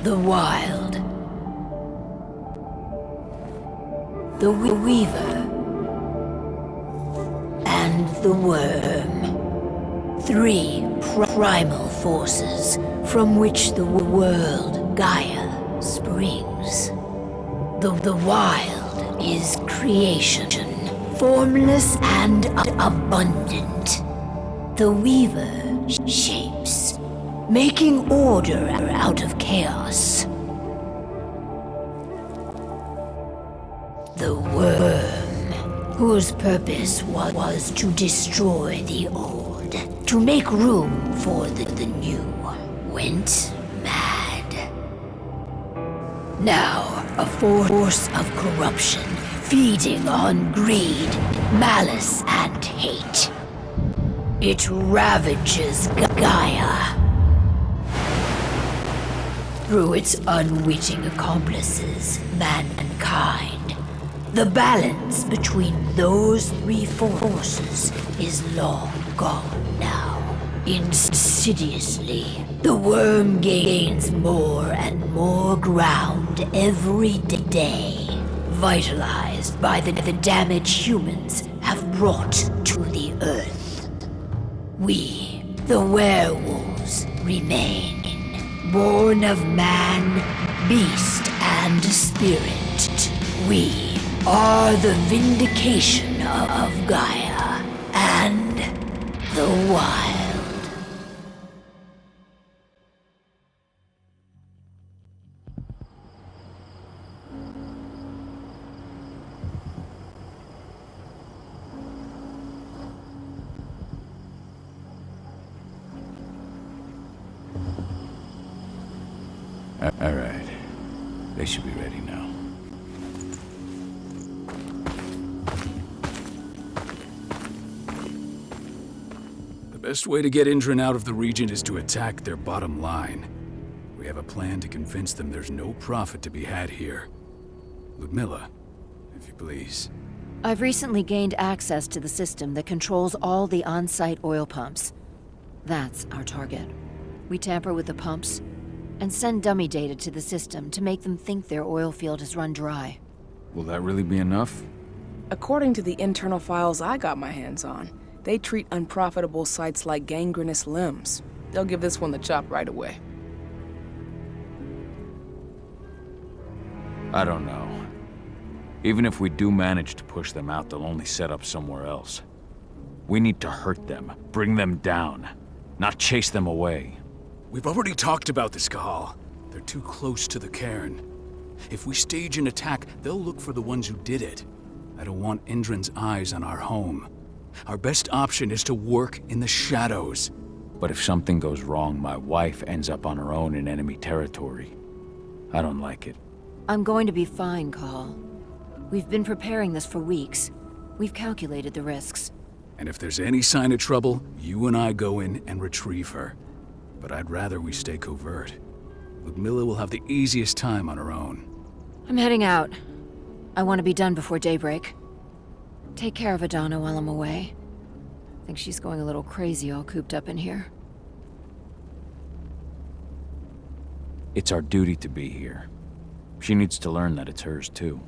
The wild. The weaver. And the worm. Three primal forces from which the world, Gaia, springs. The wild is creation, formless and abundant. The weaver shapes, making order out of chaos. The worm, whose purpose was to destroy the old, to make room for the new, went mad. Now, a force of corruption, feeding on greed, malice, and hate. It ravages Gaia. Through its unwitting accomplices, mankind, the balance between those three forces is long gone now. Insidiously, the worm gains more and more ground every day, vitalized by the damage humans have brought to the Earth. We, the werewolves, remain. Born of man, beast, and spirit, we are the vindication of Gaia and the wild. All right. They should be ready now. The best way to get Indran out of the region is to attack their bottom line. We have a plan to convince them there's no profit to be had here. Ludmilla, if you please. I've recently gained access to the system that controls all the on-site oil pumps. That's our target. We tamper with the pumps and send dummy data to the system to make them think their oil field has run dry. Will that really be enough? According to the internal files I got my hands on, they treat unprofitable sites like gangrenous limbs. They'll give this one the chop right away. I don't know. Even if we do manage to push them out, they'll only set up somewhere else. We need to hurt them, bring them down, not chase them away. We've already talked about this, Cahal. They're too close to the cairn. If we stage an attack, they'll look for the ones who did it. I don't want Indran's eyes on our home. Our best option is to work in the shadows. But if something goes wrong, my wife ends up on her own in enemy territory. I don't like it. I'm going to be fine, Cahal. We've been preparing this for weeks. We've calculated the risks. And if there's any sign of trouble, you and I go in and retrieve her. But I'd rather we stay covert. Ludmilla will have the easiest time on her own. I'm heading out. I want to be done before daybreak. Take care of Adana while I'm away. I think she's going a little crazy all cooped up in here. It's our duty to be here. She needs to learn that it's hers too.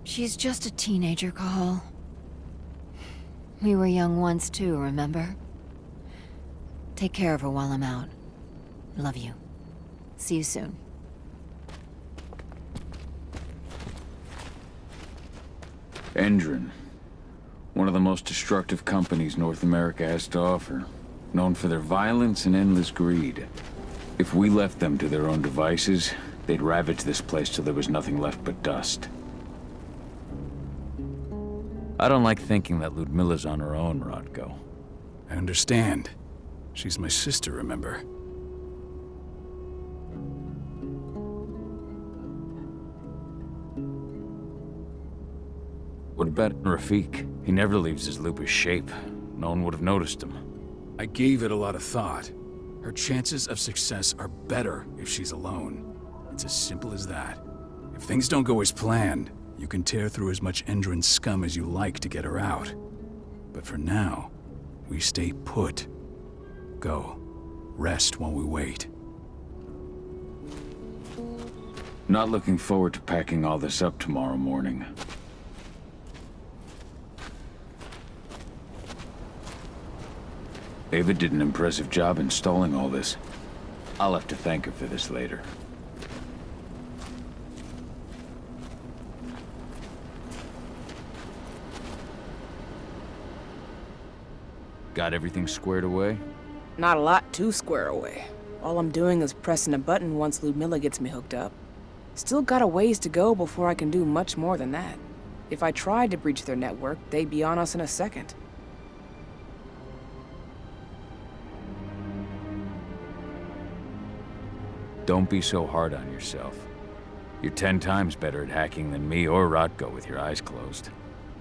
She's just a teenager, Cahal. We were young once too, remember? Take care of her while I'm out. Love you. See you soon. Endron. One of the most destructive companies North America has to offer. Known for their violence and endless greed. If we left them to their own devices, they'd ravage this place till there was nothing left but dust. I don't like thinking that Ludmilla's on her own, Rodko. I understand. She's my sister, remember? What about Rafik? He never leaves his lupus shape. No one would have noticed him. I gave it a lot of thought. Her chances of success are better if she's alone. It's as simple as that. If things don't go as planned, you can tear through as much Endron scum as you like to get her out. But for now, we stay put. Go. Rest while we wait. Not looking forward to packing all this up tomorrow morning. Ava did an impressive job installing all this. I'll have to thank her for this later. Got everything squared away? Not a lot to square away. All I'm doing is pressing a button once Ludmilla gets me hooked up. Still got a ways to go before I can do much more than that. If I tried to breach their network, they'd be on us in a second. Don't be so hard on yourself. You're 10 times better at hacking than me or Rodko with your eyes closed.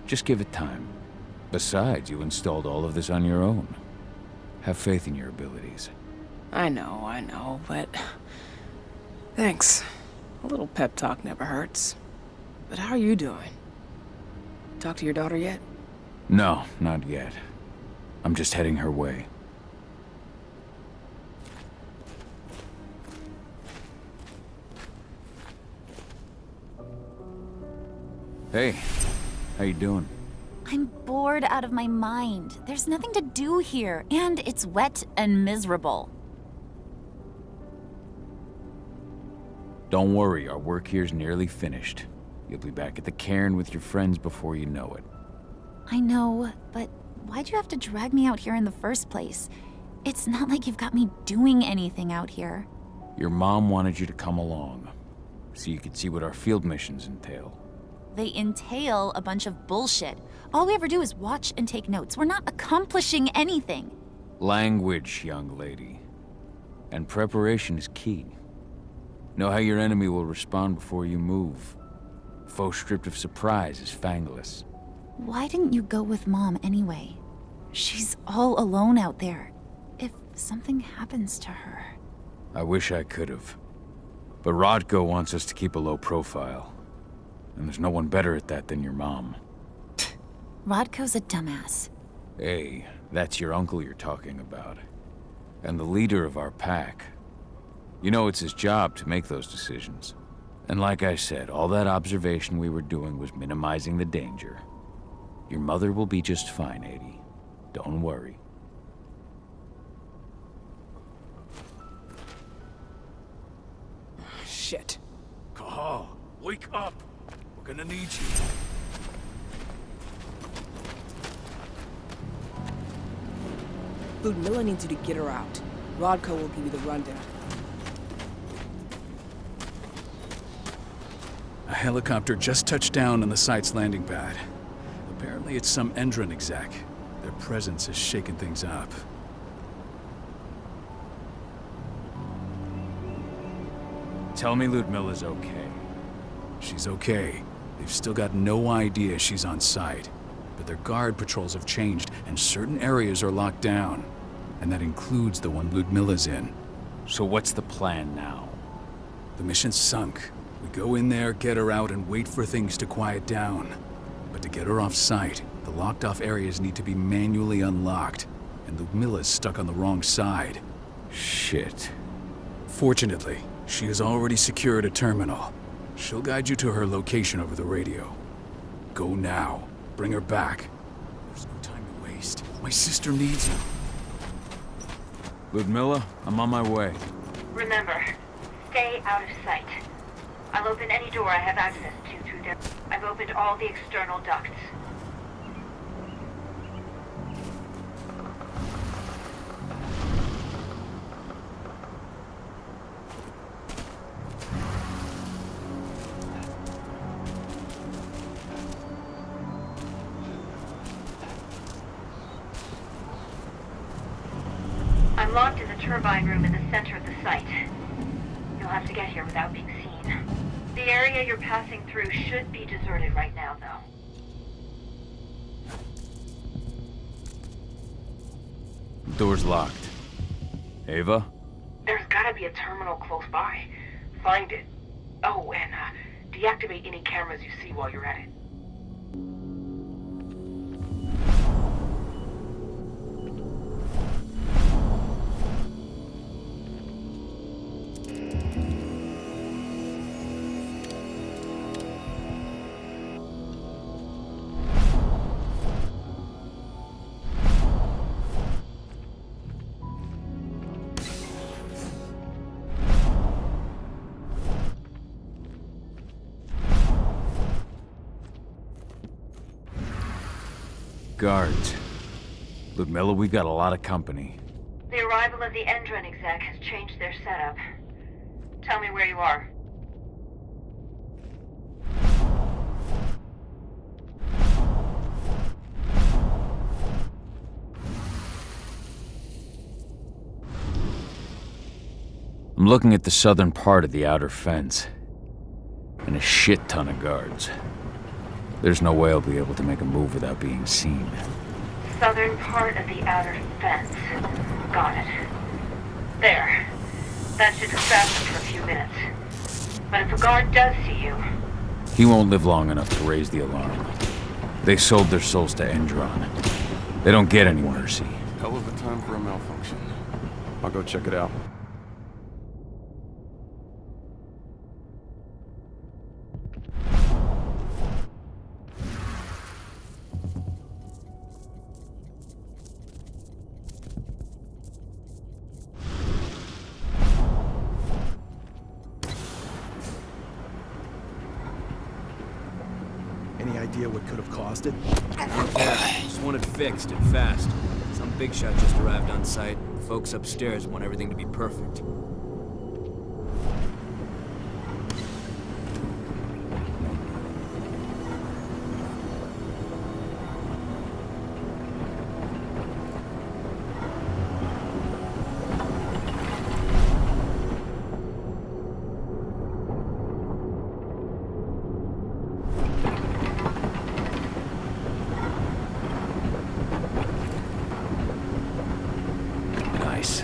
Just give it time. Besides, you installed all of this on your own. Have faith in your abilities. I know, but... Thanks. A little pep talk never hurts. But how are you doing? Talk to your daughter yet? No, not yet. I'm just heading her way. Hey, how you doing? I'm bored out of my mind. There's nothing to do here, and it's wet and miserable. Don't worry, our work here's nearly finished. You'll be back at the cairn with your friends before you know it. I know, but why'd you have to drag me out here in the first place? It's not like you've got me doing anything out here. Your mom wanted you to come along, so you could see what our field missions entail. They entail a bunch of bullshit. All we ever do is watch and take notes. We're not accomplishing anything. Language, young lady. And preparation is key. Know how your enemy will respond before you move. Faux stripped of surprise is fangless. Why didn't you go with Mom anyway? She's all alone out there. If something happens to her... I wish I could have. But Rodko wants us to keep a low profile. And there's no one better at that than your mom. Rodko's a dumbass. Hey, that's your uncle you're talking about. And the leader of our pack. You know it's his job to make those decisions. And like I said, all that observation we were doing was minimizing the danger. Your mother will be just fine, Adi. Don't worry. Shit. Call, wake up. We're gonna need you. Ludmilla needs you to get her out. Rodko will give you the rundown. A helicopter just touched down on the site's landing pad. Apparently it's some Endron exec. Their presence has shaken things up. Tell me Ludmilla's okay. She's okay. They've still got no idea she's on site. But their guard patrols have changed, and certain areas are locked down. And that includes the one Ludmilla's in. So what's the plan now? The mission's sunk. We go in there, get her out, and wait for things to quiet down. But to get her off site, the locked-off areas need to be manually unlocked. And Ludmilla's stuck on the wrong side. Shit. Fortunately, she has already secured a terminal. She'll guide you to her location over the radio. Go now. Bring her back. There's no time to waste. My sister needs you. Ludmilla, I'm on my way. Remember, stay out of sight. I'll open any door I have access to through there. I've opened all the external ducts. I'm locked in the turbine room in the center of the site. You'll have to get here without being seen. The area you're passing through should be deserted right now, though. Door's locked. Ava? There's gotta be a terminal close by. Find it. Oh, and deactivate any cameras you see while you're at it. Guards. Ludmilla, we've got a lot of company. The arrival of the Endron exec has changed their setup. Tell me where you are. I'm looking at the southern part of the outer fence. And a shit ton of guards. There's no way I'll be able to make a move without being seen. Southern part of the outer fence. Got it. There. That should distract them for a few minutes. But if a guard does see you... He won't live long enough to raise the alarm. They sold their souls to Endron. They don't get any mercy. Hell of a time for a malfunction. I'll go check it out. Any idea what could have caused it? Just want it fixed and fast. Some big shot just arrived on site. Folks upstairs want everything to be perfect. Nice.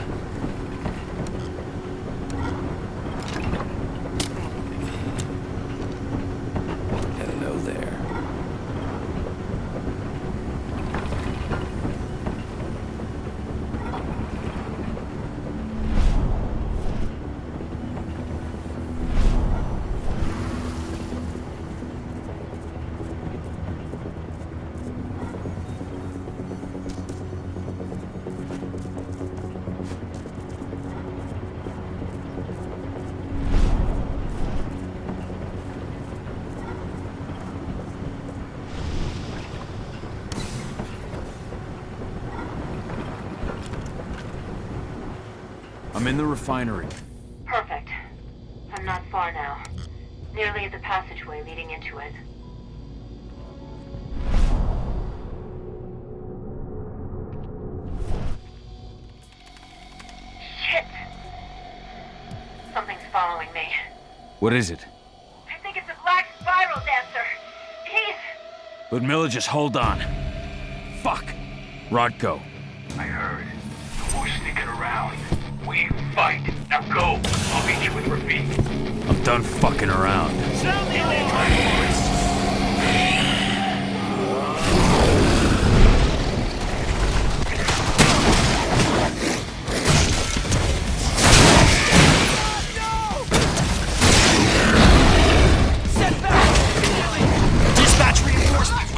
Hello there. I'm in the refinery. Perfect. I'm not far now. Nearly at the passageway leading into it. Shit! Something's following me. What is it? I think it's a black spiral dancer. He's... Ludmilla, just hold on. Fuck! Rodko. I heard. More sneaking around. We fight. Now go. I'll meet you with Rafik. I'm done fucking around. Sound the alarm! Dispatch reinforcements!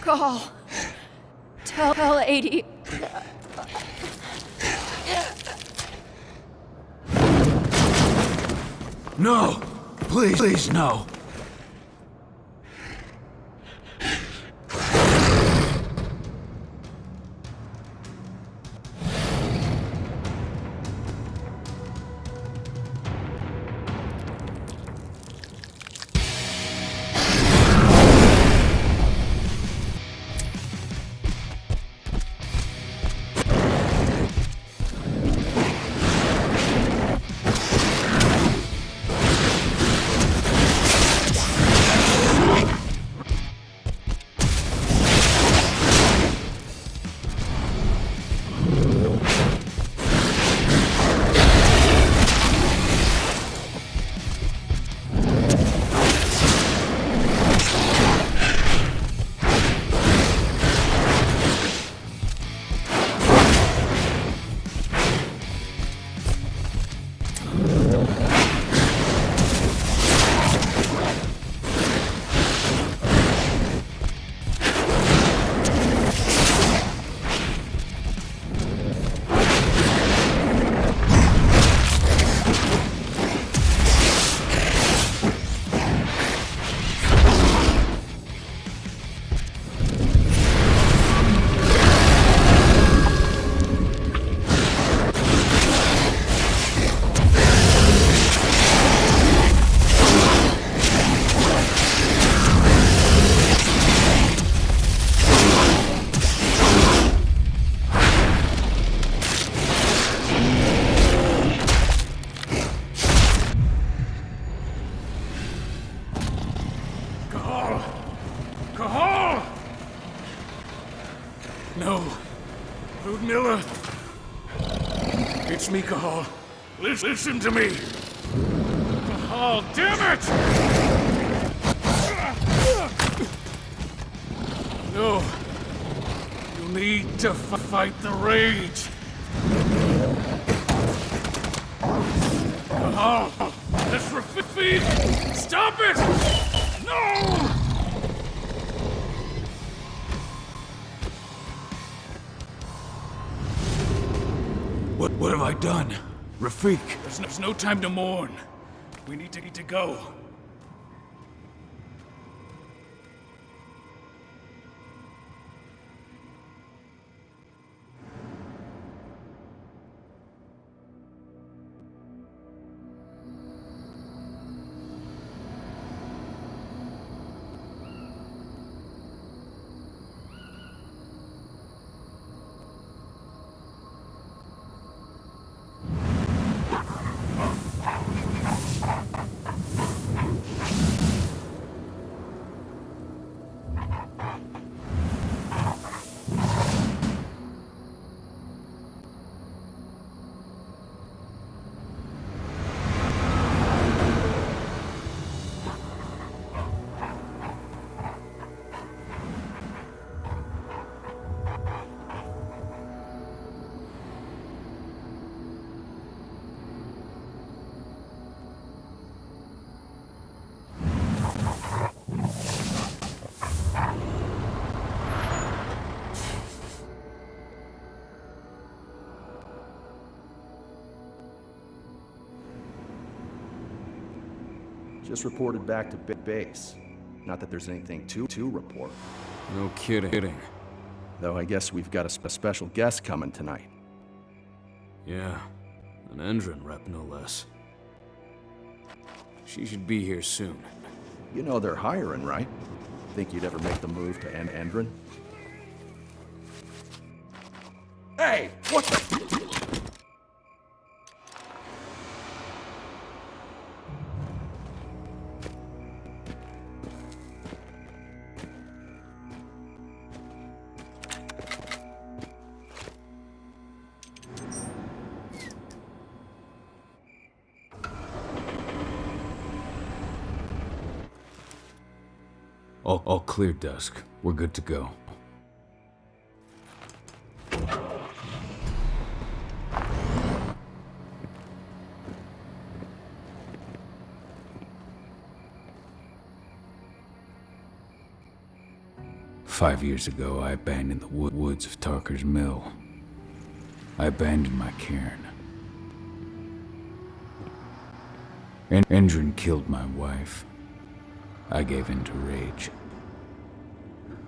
Call. Tell 80. No! Please, no! No. Ludmilla. It's me, Cahal. Listen to me. Cahal, damn it! No. You need to fight the rage. Cahal, let's refeed. Stop it! No! What have I done? Rafik. There's no time to mourn. We need to go. Just reported back to base. Not that there's anything to report. No kidding. Though I guess we've got a special guest coming tonight. Yeah, an Endron rep no less. She should be here soon. You know they're hiring, right? Think you'd ever make the move to Endron? Hey, what the... All clear, Dusk. We're good to go. 5 years ago, I abandoned the woods of Tarker's Mill. I abandoned my cairn. Endrin killed my wife. I gave in to rage.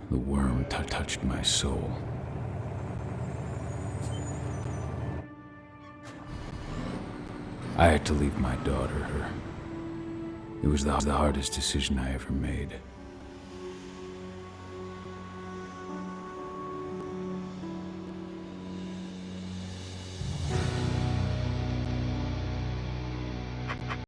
The worm touched my soul. I had to leave my daughter. It was the hardest decision I ever made.